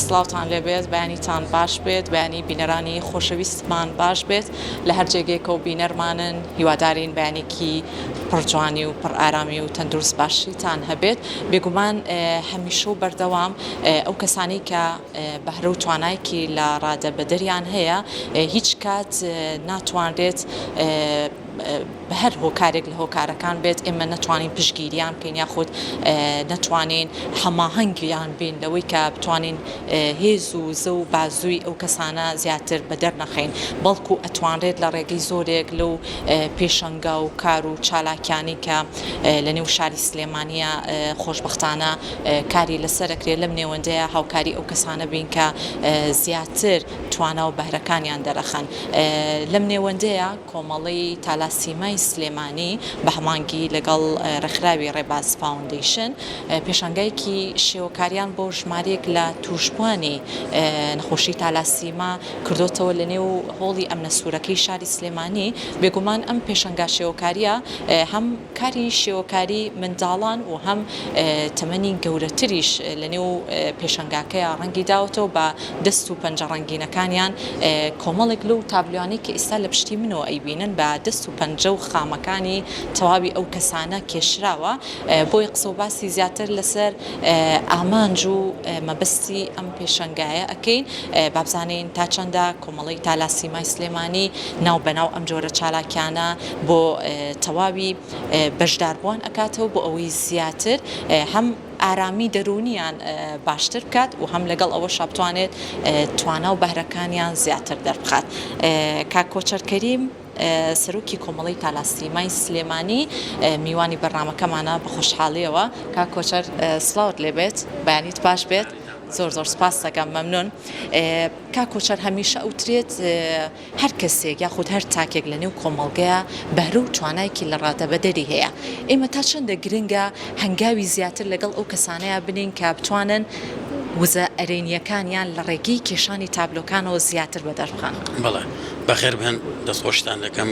سلااوان لەبێت بەیانیتان باش بێت بەیانی بینەرانی خۆشەویستمان باش بێت لە هەر جێگێکە و بینەرمانن هیوادارین بەیانێکی پڕجوانی و پڕ ئارامی و تەندروست باشیتان هەبێت بێگومان هەمیشە و بەردەوام ئەو کەسانی کە بەهرە و توانایکی لە ڕادەبەدەریان هەیە هیچ کات ناتوانرێت بە هەر هۆکارێک لە هۆکارەکان بێت ئێمە نەتوانین پشگیریان بکەین یاخود نەتوانین هەماهەنگیان بین لەوەی کە بتوانین هێز و زە و بازووی ئەو کەسانە زیاتر بەدەر نەخەین بەڵکو ئەتوانرێت لە ڕێگەی زۆرێک لەو پێشەنگا و کار و چالاکیانی کە لە نێو شاری سلێمانیە خۆشبەختانە کاری لەسەرەکرێت لەم نێوەندەیە هاوکاری ئەو کەسانە بین کە زیاتر توانا و بەهرەکانیان دەرەخەن لەم نێوەندەیە کۆمەڵی تالاسیمای سلێمانی بە هەمانگی لەگەڵ ڕێکخراوی ڕێباز فاوندیشن پێشەنگایەکی شێوەکاریان بۆ ژمارەیەک لە تووشبوانی نەخۆشی تالاسیما کردوتەوە لە نێو هۆڵی ئەمنە سوورەکەی شاری سلێمانی بێگومان ئەم پێشەنگا شێوەکاریە هەم کاری شێوەکاری منداڵان و هەم تەمەنی گەورەتریش لە نێو پێشەنگاکەیە ڕەنگی داوەتەوە بە دەست و پەنجە ڕەنگینەکانیان کۆمەڵێک لەو تابلوانەی کە ئێستا لە پشتی منەوە ئەیبینن بە دەست و پەنجە و خامەکانی تەواوی ئەو کەسانە کێشراوە بۆی قسە و باسی زیاتر لەسەر ئامانج و مەبەستی ئەم پێشەنگایە ئەکەین بابزانین تا چەندە کۆمەڵی تالاسیمای سلێمانی ناو بەناو ئەم جۆرە چالاکیانە بۆ تەواوی بەشداربووان ئەکاتەوە بۆ ئەوەی زیاتر هەم ئارامی دەرونیان باشتر بکات و هەم لەگەڵ ئەوە شابتوانێت توانا و بەهرەکانیان زیاتر دەربخات کاک کۆچەرکەریم سەرۆکی کۆمەڵی تالاسیمای سلێمانی میوانی بەرنامەکەمانە بە خۆشحاڵیەوە کاک کۆچەر سلااوت لێبێت بەیانیت باش بێت زۆر زۆر سپاس دەکەم مەمنون کاک کۆچەر هەمیشە ئەوترێت هەر کەسێک یاخود هەر تاکێک لە نێو کۆمەڵگەیە بەهرە و توانایکی لە ڕادەبەدەری هەیە ئێمە تا چەندە گرنگە هەنگاوی زیاتر لەگەڵ ئەو کەسانەیە بنین کە بتوانن وزە ئەرێنیەکانیان لە ڕێگەی کێشانی تابلۆکانەوە زیاتر بەدەربخان. بەڵێ بەخێر بهێن دەستخۆشتان دەکەم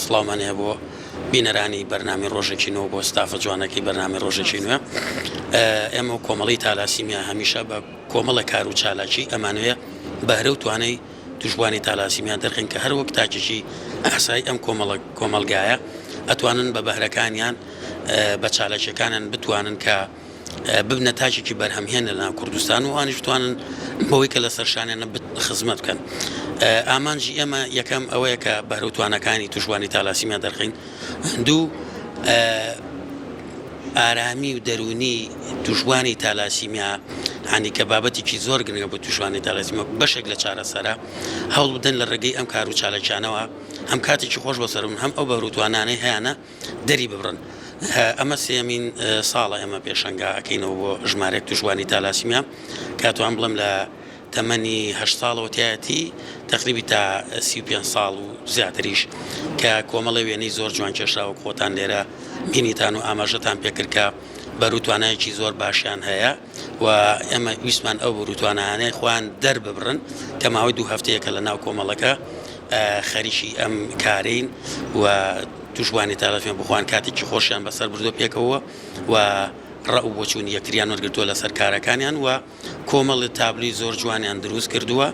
سڵاومانەیە بۆ بینەرانی بەرنامی ڕۆژێکی نوێ بۆ ستافە جوانەکەی بەرنامی ڕۆژێکی نوێ ئێمە کۆمەڵی تالاسیمیا هەمیشە بە کۆمەڵە کار و چالاکی ئەمانوێ بەهرە و توانەی توشبوانی تالاسیمیا دەرخین کە هەر وەک تاکێکی ئاسایی ئەم کۆمەلگایە ئەتوانن بە بەهرەکانیان بە چالاکیەکانیان بتوانن کە ببنە تاکێکی بەرهەمهێن لە ناو کوردستان و ئانیش بتوانن بەوەی کە لە سەرشانیانە خزمەت بکەن ئامانجی ئێمە یەکەم ئەوەیە کە بەهرە و توانەکانی توشبوانی تالاسیمیا دەرخین دوو ئارامی و دەرونی توشبوانی تالاسیمیا هەنی کە بابەتێکی زۆر گرنگە بۆ توشبوانی تالاسیمیا بەشێک لە چارەسەرە هەوڵ بدەن لە ڕێگەی ئەم کار و چالاکیانەوە هەم کاتێکی خۆش بەسەرون هەم ئەو بەهرە و توانانەی هەیەە دەری ببڕن ئەمە سێمین ساڵە ئێمە پێشەنگا ئەکەینەوە بۆ ژمارەیەک توشبوانی تالاسیمیا کاتوان بڵم لە تەمەنی 8 ساڵەوە تایەتی تقریبی تا 35 ساڵ و زیاتریش کە کۆمەڵی وێنەی زۆر جوان کێشراوە خۆتان لێرە بینیتان و ئاماژەتان پێکرد کە بەروتوانایەکی زۆر باشیان هەیە و ئێمە ویسمان ئەو بەروتوانانەی خۆیان دەرببڕن کە ماوەی 2 هەفتەیەکە لە ناو کۆمەڵەکە خەریکی ئەم کارین و توشبوانی تالاسیمیا بخوان کاتێکی خۆشیان بەسەر بردو پێکەوە و ڕە و بۆچوون یەکتریان وەرگرتووە لەسەر کارەکانیان و کۆمەڵی تابلوی زۆر جوانیان دروست کردووە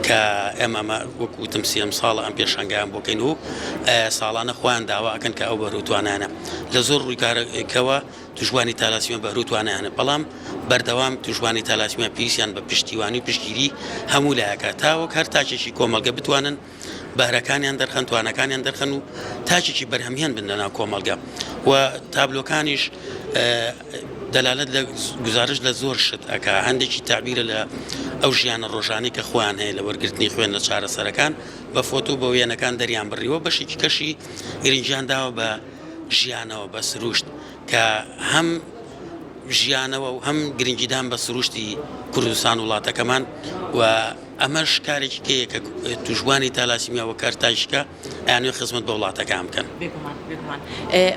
کە ئێمە وەکوتم سێم ساڵە ئەم پێشەنگیان بۆکەین و ساڵانە خۆیان داوا ئەکەن کە ئەو بەروتوانانە لە زۆر ڕوویکارێکەوە توشبوانی تالاسیمیا بەروتوانیانە بەڵام بەردەوام توشبوانی تالاسیمیا پێویستیان بە پشتیوانی و پشتگیری هەموو لایەکە تاوەک هەر تاکێکی کۆمەڵگە بتوانن بەهرەکانیان دەرخەن توانەکانیان دەرخەن و تاکێکی بەرهەمهێن بن لەناو کۆمەڵگە و تابلۆکانیش دەلالەت لە گزارش لە زۆر شت ئەکا هەندێکی تعبیرە لە ئەو ژیانە ڕۆژانی کە خۆیان هەیە لە وەرگرتنی خوێن لە چارەسەرەکان بە فۆتۆ بە وێنەکان دەریان بڕیوە بەشێکی کەشی گرنگیان داوە بە ژیانەوە بە سروشت کە هەم ژیانەوە و هەم گرنگیدان بە سروشتی کوردستان وڵاتەکەمان و ئەمەش کارێکی کەیە کە توشبوانی تالاسیمیا و کارتاژیکە ئەیانوێ خزمەت بە وڵاتەکان بکەن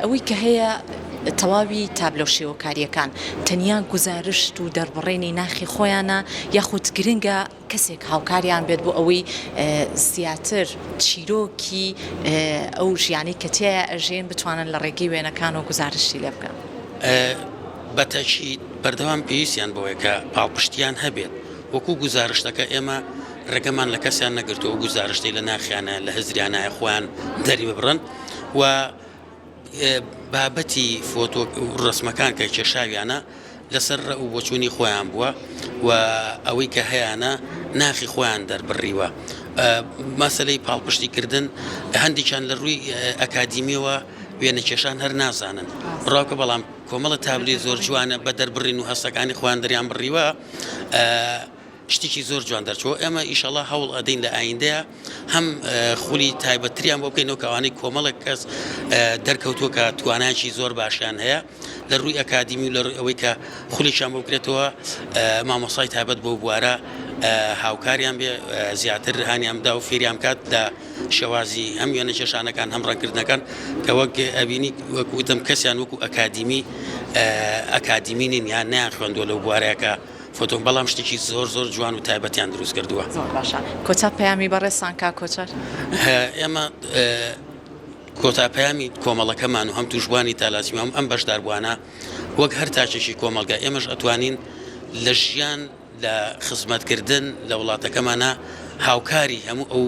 ئەوەی کە هەیە تەواوی تابلۆ شێوەکاریەکان تەنیا گزارشت و دەربڕێنی ناخی خۆیانە یاخود گرنگە کەسێک هاوکاریان بێت بۆ ئەوەی زیاتر چیرۆکی ئەو ژیانی کە تێیە ئەژێن بتوانن لە ڕێگەی وێنەکان و گزارشتی لێ بکەن بەتەکید بەردەوام پێویستیان بۆیە کە پاڵپشتیان هەبێت وەکو گزارشتەکە ئێمە ڕێگەمان لە کەسیان نەگرتەوە گزارشتەی لە ناخیانە لە هەزریانایە خۆیان دەری ببڕن و بابەتی فۆتۆ ڕسمەکان کە کێشاویانە لەسەر ڕە و بۆچوونی خۆیان بووە و ئەوەی کە هەیەە ناخی خۆیان دەربڕیوە. مەسەلەی پاڵپشتیکردن هەندێکیان لە ڕووی ئەکادیمیەوە وێنە کێشان هەر نازانن ڕاوکە بەڵام کۆمەڵە تابلی زۆر جوانە بە دەربڕین و هەستەکانی خۆیان دەریان بڕیوە شتێکی زۆر جوان دەرچەوە. ئێمە ئیشەڵا هەوڵ ئەدەین لە ئایندەیە هەم خولی تایبەتریان بۆ بکەینەوە کەوانەی کۆمەڵک کەس دەرکەوتووە کە توانایکی زۆر باشیان هەیە لە ڕووی ئەکادیمی و لە ئەوەی کە خولیشان بۆ بکرێتەوە مامۆسای تایبەت بۆ بوارە هاوکاریان بێ زیاتر هانیاندا و فێریان کات لە شێوازی هەم وێنە کێشانەکان هەم ڕەنکردنەکان کە وەک ئەبینی وەکوتم کەسیان وەکو ئەکادیمینین یان نیان خوێندووە لەو بوارەیەکە فۆتۆ بەڵام شتێکی زۆر زۆر جوان و تایبەتیان دروست کردووە. کۆتا پەیامی بەڕێستان کا کۆچەر ئێمە کۆتا پەیامی کۆمەڵەکەمان و هەم توشبوانی تالاسیمی هەم ئەم بەشداربووانە وەک هەر تاچێکی کۆمەلگا ئێمەش ئەتوانین لە ژیان لە خزمەتکردن لە وڵاتەکەمانە هاوکاری هەموو ئەو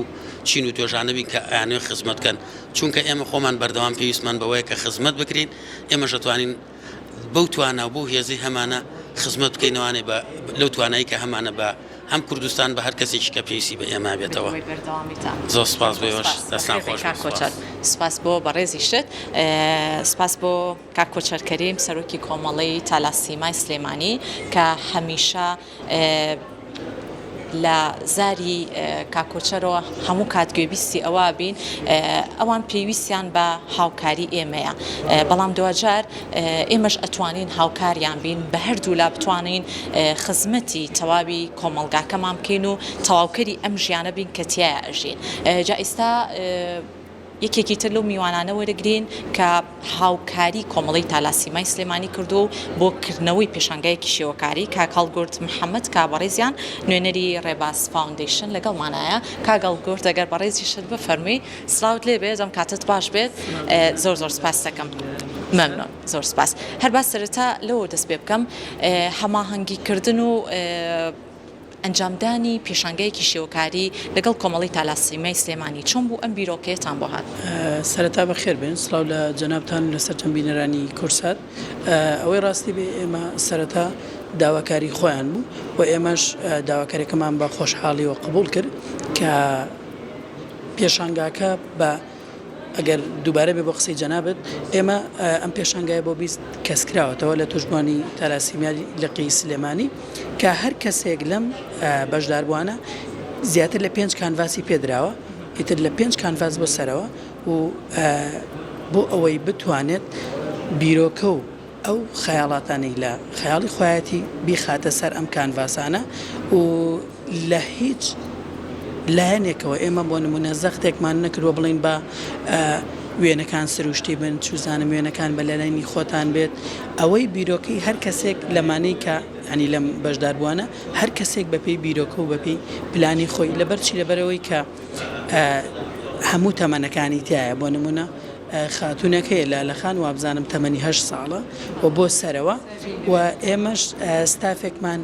چین و تۆژانەبی کە ئەیانوێ خزمەتکەن چونکە ئێمە خۆمان بەردەوام پێویستمان بەوەیە کە خزمەت بکرین ئێمەش دەتوانین بەو توانە و بۆ هێزی هەمانە خزمەت بکەینەوانێ لەو توانایی کە هەمانە بە هەم کوردستان بە هەر کەسێکی کە پێویستی بە ئێمە بێتەوە. زۆر سپاس بۆش دەستان خۆش سپاس بۆ بەڕێزی شت سپاس بۆ کاک کۆچەر کەریم سەرۆکی کۆمەڵەی تالاسیمای سلێمانی کە هەمیشە لە زاری کاکۆچەرەوە هەموو کاتگوێبیستی ئەوە بین ئەوان پێویستیان بە هاوکاری ئێمەیە بەڵام دوجار ئێمەش ئەتوانین هاوکاریان بین بە هەردوو لا بتوانین خزمەتی تەواوی کۆمەلگاکەمان بکەین و تەواوکەری ئەم ژیانە بین کە تایە ئەژین. جا ئێستا یەکێکی تر لەو میوانانە وەرەگرین کە هاوکاری کۆمەڵی تالاسیمای سلێمانی کردو بۆ کردنەوەی پێشانگایەکی شێوەکاری کاک هەڵگورد محەممەد کابڕێزیان نوێنەری ڕێباس فاوندیشن لەگەڵمانایە کاک هەڵگورد ئەگەر بەڕێزی شت بفەرمی سلااوت لێ بێت ئەم کاتت باش بێت زۆر زۆر سپاس دەکەم. مەمنون زۆر سپاس. هەر باس سەرەتا لەوە دەست پێ بکەم هەماهەنگیکردن و ئەنجامدانی پێشانگایەکی شێوەکاری لەگەڵ کۆمەڵی تالاسیمای سلێمانی چۆن بوو ئەم بیرۆکەیەتان بۆ هات؟ سەرەتا بەخێر بێن سڵاو لە جەنابتان لەسەر چەند بینەرانی کورسات ئەوەی ڕاستی بێ ئێمە سەرەتا داواکاری خۆیان بوو و ئێمەش داواکاریەکەمان بە خۆشحاڵیەوە قبول کرد کە پێشانگاکە بە ئەگەر دووبارە بێ بۆ قسەی جەنابەت ئێمە ئەم پێشانگایە بۆ بیست کەسکراوەتەوە لە توشبوانی تالاسیمیای لقی سلێمانی کە هەر کەسێک لەم بەشداربووانە زیاتر لە 5 کانڤاسی پێدراوە ئیتر لە 5 کانڤاس بۆ سەرەوە و بۆ ئەوەی بتوانێت بیرۆکە و ئەو خەیاڵاتانی لە خەیاڵی خۆیەتی بیخاتە سەر ئەم کانڤاسانە و لە هیچ لایەنێکەوە ئێمە بۆ نمونە زەختێکمان نەکردووە بڵین بە وێنەکان سروشتی بن چوزانم وێنەکان بە لەلایەنی خۆتان بێت ئەوەی بیرۆکەی هەر کەسێک لەمانەی کە ینی لەم بەشداربووانە هەر کەسێک بەپێی بیرۆکە و بەپێی پلانی خۆی لەبەرچی لەبەرەوەی کە هەموو تەمەنەکانی تایە بۆ نمونە خاتونەکەی لالەخان وابزانم تەمەنی 8 ساڵە و بۆ سەرەوە و ئێمەش ستافێکمان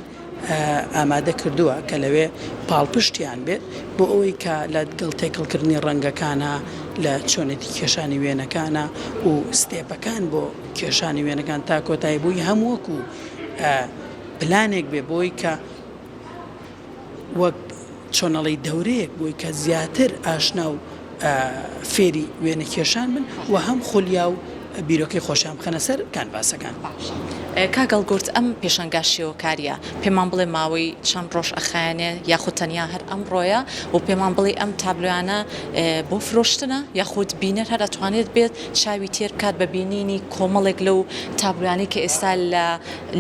ئامادە کردووە کە لەوێ پاڵپشتیان بێت بۆ ئەوەی کە لە گەڵ تێکەڵکردنی ڕەنگەکانە لە چۆنێتی کێشانی وێنەکانە و ستێپەکان بۆ کێشانی وێنەکان تا کۆتایی بووی هەمووەکو پلانێک بێ بۆی کە وەک چۆنەڵی دەورەیەک بۆی کە زیاتر ئاشنا و فێری وێنە کێشان بن و هەم خولیا و بیرۆکەی خۆشیان بخەنە سەر کانڤاسەکان. کاگەڵ گورد ئەم پێشەنگا شێوەکاریە پێمان بڵێ ماوەی چەند ڕۆژ ئەخایەنێ یاخود تەنیا هەر ئەمڕۆیە و پێمان بڵێ ئەم تابلویانە بۆ فرۆشتنە یاخود بینەر هەر ئەتوانێت بێت چاوی تێر کات بە بینینی کۆمەڵێک لەو تابلوانی کە ئێستا لە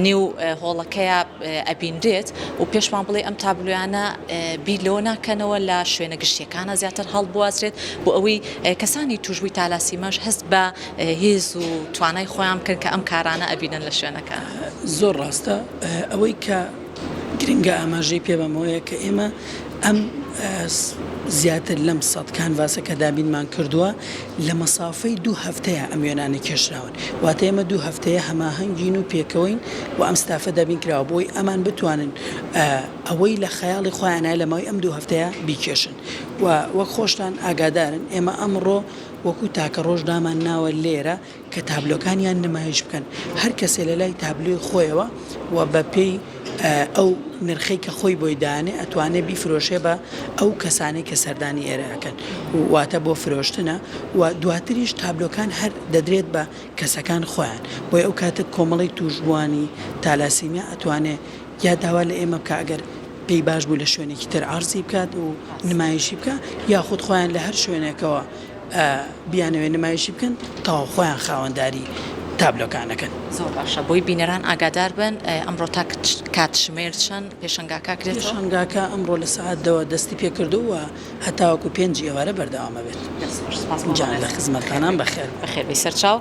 نێو هۆڵەکەیە ئەبینرێت و پێشمان بڵێ ئەم تابلویانە بیلۆ ناکەنەوە لە شوێنە گشتیەکانە زیاتر هەڵبوازرێت بۆ ئەوەی کەسانی توشبووی تالاسیماش هەست بە هێز و توانای خۆیان بکەن کە ئەم کارانە ئەبینن لە شوێنەکە. زۆر ڕاستە ئەوەی کە گرنگە ئاماژەی پێ بەمەوەیە کە ئێمە ئەم زیاتر لەم سەد کانڤاسە کە دابینمان کردووە لە مەسافەی 2 هەفتەیە ئەم وێنانە کێشراون واتە ئێمە 2 هەفتەیە هەماهەنگین و پێکەوەین و ئەم ستافە دابین کراوە بۆی ئەمان بتوانن ئەوەی لە خەیاڵی خۆیانە لە ماوەی ئەم 2 هەفتەیە بیکێشن و وەک خۆشتان ئاگادارن ئێمە ئەمڕۆ وەکو تاکە ڕۆژدامان ناوە لێرە کە تابلۆکانیان نمایش بکەن هەر کەسێ لە لای تابلۆی خۆیەوە و بە پێی ئەو نرخەی کە خۆی بۆی دانێ ئەتوانێت بیفرۆشێ بە ئەو کەسانەی کە سەردانی ئێرەکەن واتە بۆ فرۆشتنە و دواتریش تابلۆکان هەر دەدرێت بە کەسەکان خۆیان بۆی ئەو کاتە کۆمەڵی توشبوانی تالاسیمیا ئەتوانێت یا داوا لە ئێمە بکە ئەگەر پێی باش بوو لە شوێنێکی تر عەرزی بکات و نمایشی بکە یاخود خۆیان لە هەر شوێنێکەوە بیانەوێ نمایشی بکەن تاوا خۆیان خاوەنداری تابلۆکانەکەن. زۆر باشە بۆی بینەران ئاگادار بن ئەمڕۆ تا کاتژمێر چەند پێشەنگاکە کرێت پێشەنگاکە ئەمڕۆ لە سەعاتەوە دەستی پێکردو و هەتاوەکو 5 ئێوارە بەردەوامە بێت. جان لە خزمەتکانان بەخێر بەخێربی سەرچاو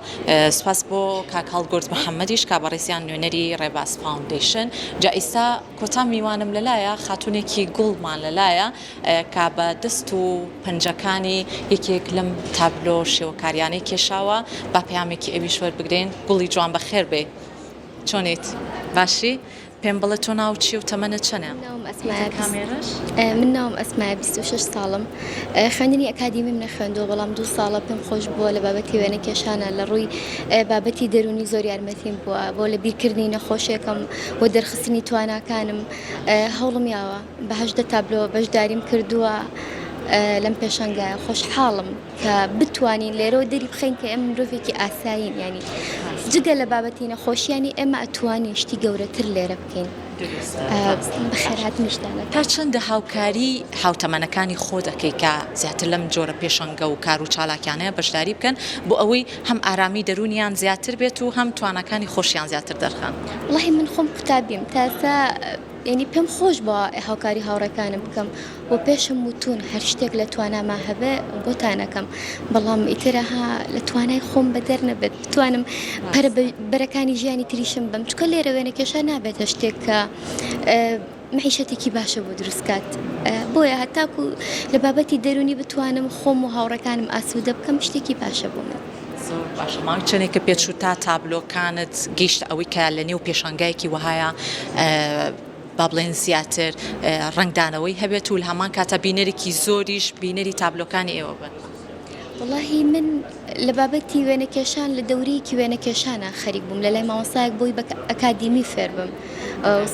سپاس بۆ کاک هەڵگورد محەممەدیش کابڕێزیان نوێنەری ڕێباز فاوندیشن جا ئێستا کۆتا میوانم لەلایە خاتونێکی گوڵمان لەلایە کا بە دەست و پەنجەکانی یەکێک لەم تابلۆ شێوەکاریانەی کێشاوە با پەیامێکی ئەویش وەربگرین گوڵی جوان بەخێر بێ چۆنیت باشی پێم بڵێ تۆ ناو چی و تەمەنە چەنە؟ من ناوم ئەسمای 26 ساڵم خوێندنی ئەکادیمی منە خوێندووە بەڵام 2 ساڵە پێم خۆش بووە لە بابەتی وێنە کێشانە لە ڕووی بابەتی دەرونی زۆر یارمەتیم بووە بۆ لە بیرکردنی نەخۆشیەکەم بۆ دەرخستنی تواناکانم هەوڵم یاوە بە 18 تابلۆ بەشداریم کردووە لەم پێشەنگایە خۆشحاڵم کە بتوانین لێرەوە دەری بخەین کە ئێمە مرۆڤێکی ئاسایین ینی جگە لە بابەتی نەخۆشیانی ئێمە ئەتوانین شتی گەورەتر لێرە بکەین بەخێرات نیشتانە تا چەندە هاوکاری هاوتەمەنەکانی خۆ دەکەی کە زیاتر لەم جۆرە پێشەنگە و کار و چالاکیانەیە بەشداری بکەن بۆ ئەوەی هەم ئارامی دەرونیان زیاتر بێت و هەم توانەکانی خۆشیان زیاتر دەرخان وڵی من خۆم قوتابیم تاسا ینی پێم خۆش بە هاوکاری هاوڕەکانم بکەم بۆ پێشم وتون هەر شتێک لە تواناما هەبێ بۆتانەکەم بەڵام ئیترەها لە توانای خۆم بە دەرنەبێت بتوانم بەرەکانی ژیانی تریشم بم چکە لێرە وێنە کێشە نابێتە شتێک کە معیشەتێکی باشە بۆ دروستکات بۆیە هەتاکو لە بابەتی دەرونی بتوانم خۆم و هاوڕەکانم ئاسوودە بکەم شتێکی باشە بۆ من زۆر باشە ماوەی چەندێکە پێچوو تا تابلۆکانت گەیشتە ئەوەی کە لە نێو پێشەنگایەکی وهایە با بڵێن زیاتر ڕنگدانەوەی هەبێت و لە هەمان کاتە بینەرێکی زۆریش بینەری تابلۆکانی ئێوە بن واللهی من لە بابەتی وێنە کێشان لە دەورەیەکی وێنە کێشانە خەریک بووم لە لای مامۆستایەک بۆی بە ئەکادیمی فێر بم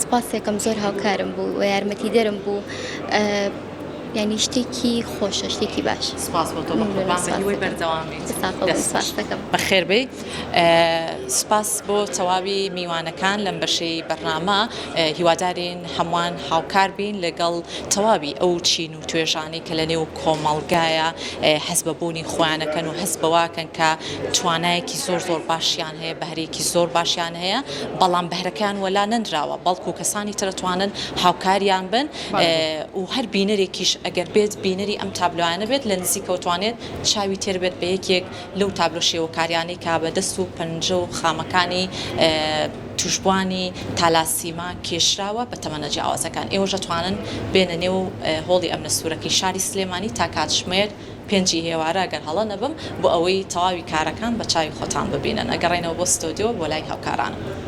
سوپاسێکم زۆر هاوکارم بوو و یارمەتی دەرم بوو ینی شتێکی خۆشە شتێکی باش سپاس بۆ تۆ بەقوربان بەردەوامی بەخێر بێ سپاس بۆ تەواوی میوانەکان لەم بەشەی بەرنامە هیوادارین هەمووان هاوکار بین لەگەڵ تەواوی ئەو چین و توێژانەی کە لە نێو کۆمەڵگایە حەز بە بوونی خۆیانەکەن و حەز بەواکەن کە توانایەکی زۆر زۆر باشیان هەیە بەهرێکی زۆر باشیان هەیە بەڵام بەهرەکان وەلا نەنراوە بەڵکو کەسانی ترە توانن هاوکاریان بن و هەر بینەرێکیش ئەگەر بێت بینەری ئەم تابلۆیانە بێت لە نزیکەوتوانێت چاوی تێر بێت بە یەکێک لەو تابلۆ شێوەکاریانی کا بە دەست و پەنجە و خامەکانی توشبوانی تالاسیما کێشراوە بە تەمەنە جیاوازەکان ئێوە دەتوانن بێنە نێو هۆڵی ئەم نەسوورەکەی شاری سلێمانی تا کاتژمێر 5 هێوارە ئەگەر هەڵە نەبم بۆ ئەوەی تەواوی کارەکان بە چاوی خۆتان ببینن ئەگەڕێنەوە بۆ ستۆدیۆ بۆ لای هاوکارانم